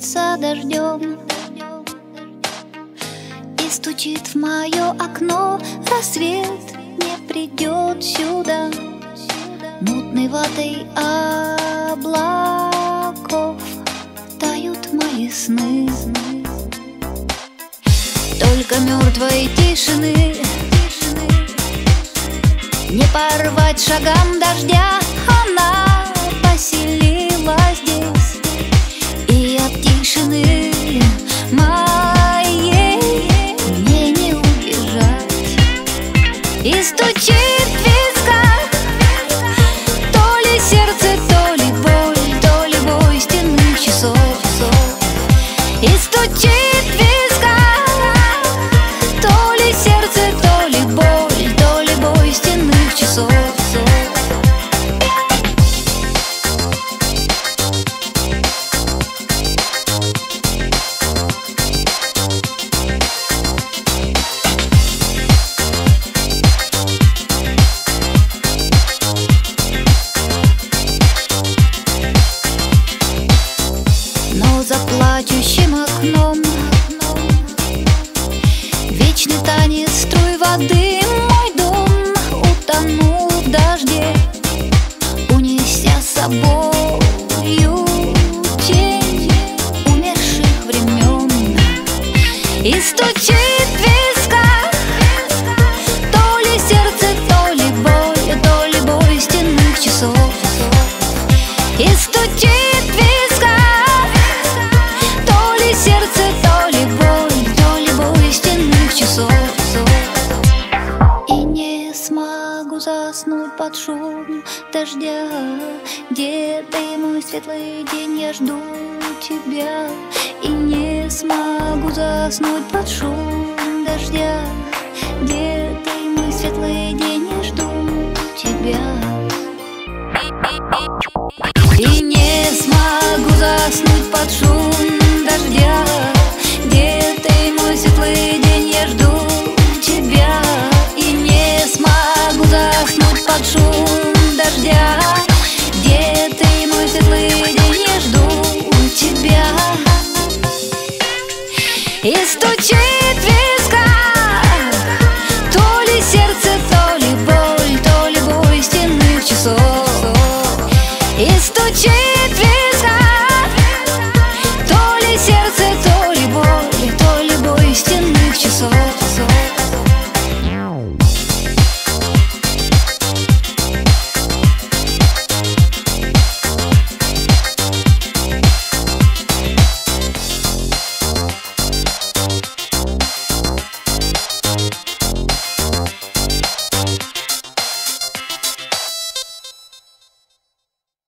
льется дождем и стучит в мое окно. Рассвет не придет сюда, мутной ватой облаков тают мои сны. Только мертвой тишины не порвать шагам дождя. Она поселилась здесь, и от тишины моей мне не убежать. И стучит в висках то ли сердце, то ли боль, то ли бой стенных часов. И стучит в висках то ли сердце, то ли боль, то ли бой стенных часов. Но за плачущим окном вечный танец струй воды. Мой дом утонул в дожде, унеся с собою тень умерших времен. И стучит в висках то ли сердце, то ли бой стенных часов. И стучит в висках то ли сердце, то ли бой стенных часов. И не смогу заснуть под шум дождя. Где ты, мой светлый день, я жду тебя. И не смогу заснуть под шум дождя. Где ты, мой светлый день, я жду тебя. И не смогу заснуть под шум дождя. Где ты, мой светлый день, я жду тебя. И не смогу заснуть под шум дождя.